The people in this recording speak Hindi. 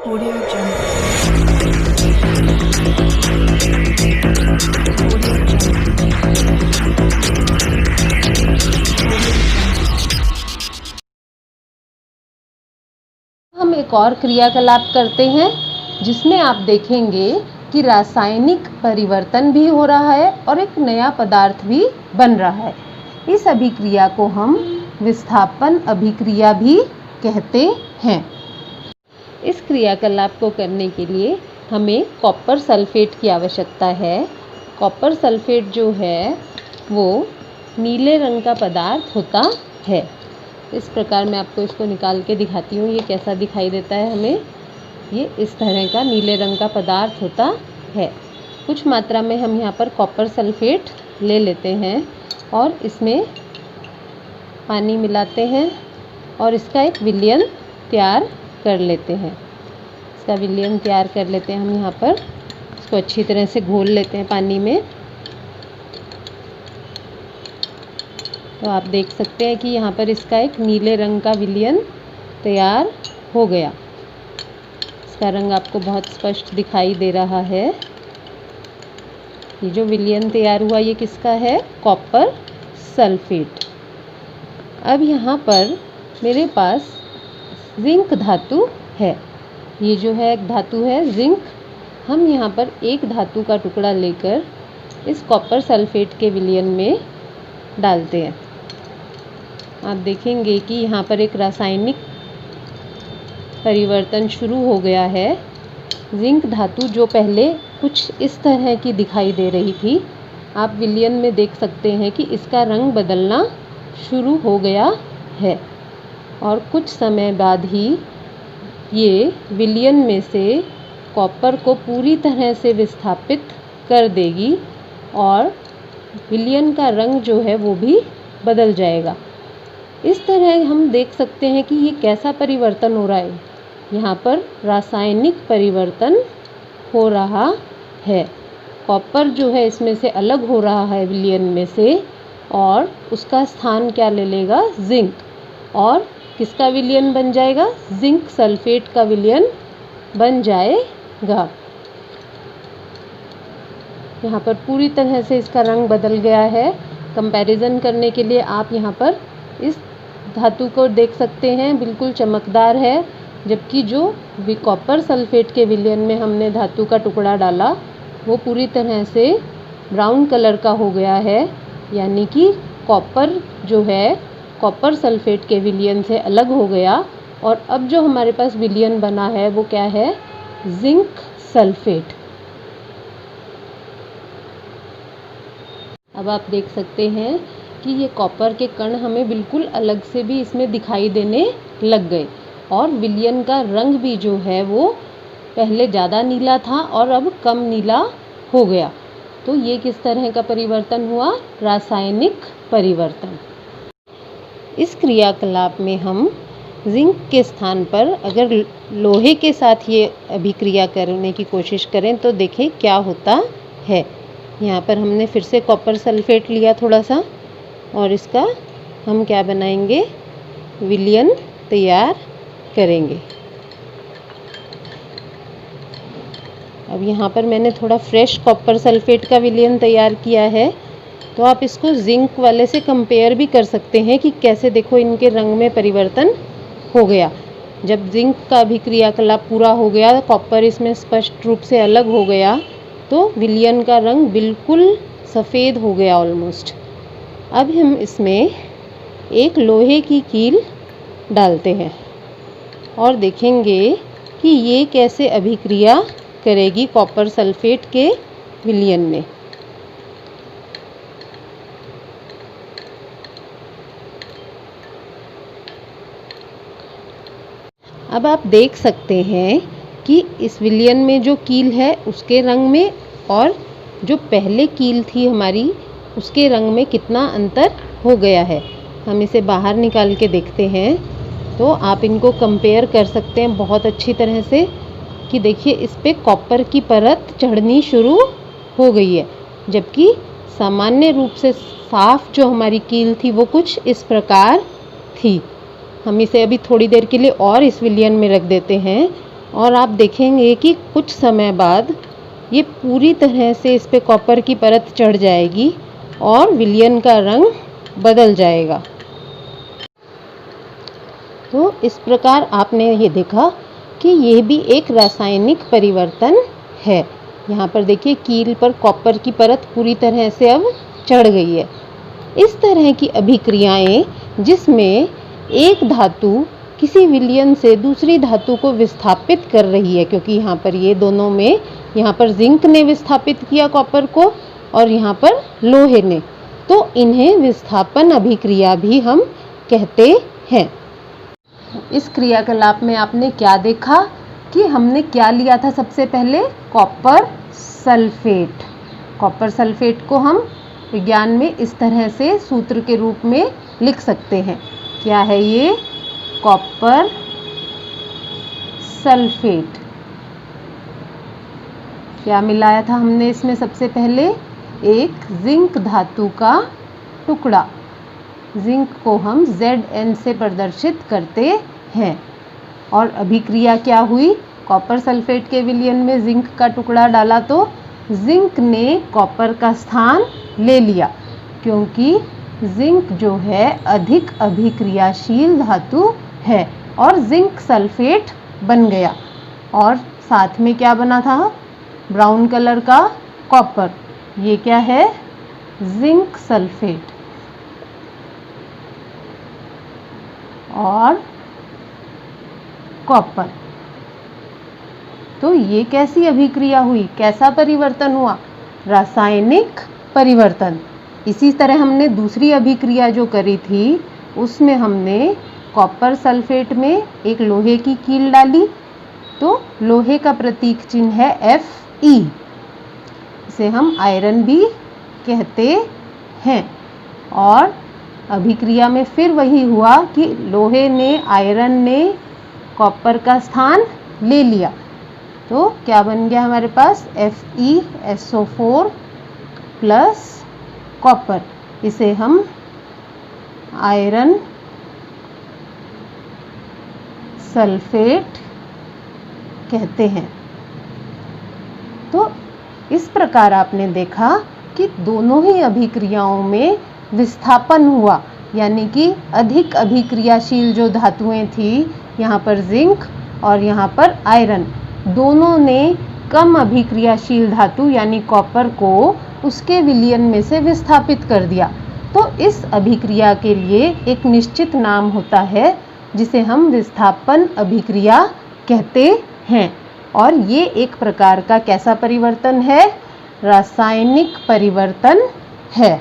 Audio Jungle. Audio Jungle. हम एक और क्रियाकलाप करते हैं जिसमें आप देखेंगे कि रासायनिक परिवर्तन भी हो रहा है और एक नया पदार्थ भी बन रहा है। इस अभिक्रिया को हम विस्थापन अभिक्रिया भी कहते हैं। इस क्रियाकलाप को करने के लिए हमें कॉपर सल्फेट की आवश्यकता है। कॉपर सल्फेट जो है वो नीले रंग का पदार्थ होता है। इस प्रकार मैं आपको इसको निकाल के दिखाती हूँ, ये कैसा दिखाई देता है हमें। ये इस तरह का नीले रंग का पदार्थ होता है। कुछ मात्रा में हम यहाँ पर कॉपर सल्फेट ले लेते हैं और इसमें पानी मिलाते हैं और इसका एक विलयन तैयार कर लेते हैं। इसका विलयन तैयार कर लेते हैं हम यहाँ पर। इसको अच्छी तरह से घोल लेते हैं पानी में। तो आप देख सकते हैं कि यहाँ पर इसका एक नीले रंग का विलयन तैयार हो गया। इसका रंग आपको बहुत स्पष्ट दिखाई दे रहा है। ये जो विलयन तैयार हुआ ये किसका है? Copper sulphate. अब यहाँ पर मेरे पास जिंक धातु है। ये जो है एक धातु है जिंक। हम यहाँ पर एक धातु का टुकड़ा लेकर इस कॉपर सल्फेट के विलयन में डालते हैं। आप देखेंगे कि यहाँ पर एक रासायनिक परिवर्तन शुरू हो गया है। जिंक धातु जो पहले कुछ इस तरह की दिखाई दे रही थी, आप विलयन में देख सकते हैं कि इसका रंग बदलना शुरू हो गया है और कुछ समय बाद ही ये विलयन में से कॉपर को पूरी तरह से विस्थापित कर देगी और विलयन का रंग जो है वो भी बदल जाएगा। इस तरह हम देख सकते हैं कि ये कैसा परिवर्तन हो रहा है। यहाँ पर रासायनिक परिवर्तन हो रहा है। कॉपर जो है इसमें से अलग हो रहा है विलयन में से और उसका स्थान क्या ले लेगा? जिंक। और किसका विलयन बन जाएगा? जिंक सल्फेट का विलयन बन जाएगा। यहाँ पर पूरी तरह से इसका रंग बदल गया है। कंपैरिजन करने के लिए आप यहाँ पर इस धातु को देख सकते हैं, बिल्कुल चमकदार है, जबकि जो कॉपर सल्फेट के विलयन में हमने धातु का टुकड़ा डाला वो पूरी तरह से ब्राउन कलर का हो गया है। यानी कि कॉपर जो है कॉपर सल्फेट के विलयन से अलग हो गया और अब जो हमारे पास विलयन बना है वो क्या है? Zinc sulphate. अब आप देख सकते हैं कि ये कॉपर के कण हमें बिल्कुल अलग से भी इसमें दिखाई देने लग गए और विलयन का रंग भी जो है वो पहले ज़्यादा नीला था और अब कम नीला हो गया। तो ये किस तरह का परिवर्तन हुआ? रासायनिक परिवर्तन। इस क्रियाकलाप में हम जिंक के स्थान पर अगर लोहे के साथ ये अभिक्रिया करने की कोशिश करें तो देखें क्या होता है। यहाँ पर हमने फिर से कॉपर सल्फेट लिया थोड़ा सा और इसका हम क्या बनाएंगे? विलयन तैयार करेंगे। अब यहाँ पर मैंने थोड़ा फ्रेश कॉपर सल्फेट का विलयन तैयार किया है, तो आप इसको जिंक वाले से कंपेयर भी कर सकते हैं कि कैसे देखो इनके रंग में परिवर्तन हो गया। जब जिंक का अभिक्रियाकलाप पूरा हो गया, कॉपर इसमें स्पष्ट रूप से अलग हो गया, तो विलयन का रंग बिल्कुल सफ़ेद हो गया ऑलमोस्ट। अब हम इसमें एक लोहे की कील डालते हैं और देखेंगे कि ये कैसे अभिक्रिया करेगी कॉपर सल्फेट के विलयन में। अब आप देख सकते हैं कि इस विलयन में जो कील है उसके रंग में और जो पहले कील थी हमारी उसके रंग में कितना अंतर हो गया है। हम इसे बाहर निकाल के देखते हैं तो आप इनको कंपेयर कर सकते हैं बहुत अच्छी तरह से कि देखिए इस पे कॉपर की परत चढ़नी शुरू हो गई है, जबकि सामान्य रूप से साफ जो हमारी कील थी वो कुछ इस प्रकार थी। हम इसे अभी थोड़ी देर के लिए और इस विलयन में रख देते हैं और आप देखेंगे कि कुछ समय बाद ये पूरी तरह से इस पे कॉपर की परत चढ़ जाएगी और विलयन का रंग बदल जाएगा। तो इस प्रकार आपने ये देखा कि ये भी एक रासायनिक परिवर्तन है। यहाँ पर देखिए कील पर कॉपर की परत पूरी तरह से अब चढ़ गई है। इस तरह की अभिक्रियाएं जिसमें एक धातु किसी विलयन से दूसरी धातु को विस्थापित कर रही है, क्योंकि यहाँ पर ये दोनों में, यहाँ पर जिंक ने विस्थापित किया कॉपर को और यहाँ पर लोहे ने, तो इन्हें विस्थापन अभिक्रिया भी हम कहते हैं। इस क्रियाकलाप में आपने क्या देखा कि हमने क्या लिया था सबसे पहले? Copper sulphate. कॉपर सल्फेट को हम विज्ञान में इस तरह से सूत्र के रूप में लिख सकते हैं। क्या है ये? Copper sulphate. क्या मिलाया था हमने इसमें सबसे पहले? एक जिंक धातु का टुकड़ा। जिंक को हम Zn से प्रदर्शित करते हैं। और अभिक्रिया क्या हुई? कॉपर सल्फेट के विलयन में जिंक का टुकड़ा डाला तो जिंक ने कॉपर का स्थान ले लिया, क्योंकि जिंक जो है अधिक अभिक्रियाशील धातु है और जिंक सल्फेट बन गया। और साथ में क्या बना था? ब्राउन कलर का कॉपर। ये क्या है? Zinc sulphate. और कॉपर। तो ये कैसी अभिक्रिया हुई? कैसा परिवर्तन हुआ? रासायनिक परिवर्तन। इसी तरह हमने दूसरी अभिक्रिया जो करी थी उसमें हमने कॉपर सल्फेट में एक लोहे की कील डाली, तो लोहे का प्रतीक चिन्ह है Fe। इसे हम आयरन भी कहते हैं। और अभिक्रिया में फिर वही हुआ कि लोहे ने, आयरन ने कॉपर का स्थान ले लिया, तो क्या बन गया हमारे पास? FeSO4 plus copper. इसे हम आयरन सल्फेट कहते हैं। तो इस प्रकार आपने देखा कि दोनों ही अभिक्रियाओं में विस्थापन हुआ, यानी कि अधिक अभिक्रियाशील जो धातुएं थी, यहाँ पर जिंक और यहाँ पर आयरन, दोनों ने कम अभिक्रियाशील धातु यानी कॉपर को उसके विलयन में से विस्थापित कर दिया। तो इस अभिक्रिया के लिए एक निश्चित नाम होता है जिसे हम विस्थापन अभिक्रिया कहते हैं। और ये एक प्रकार का कैसा परिवर्तन है? रासायनिक परिवर्तन है।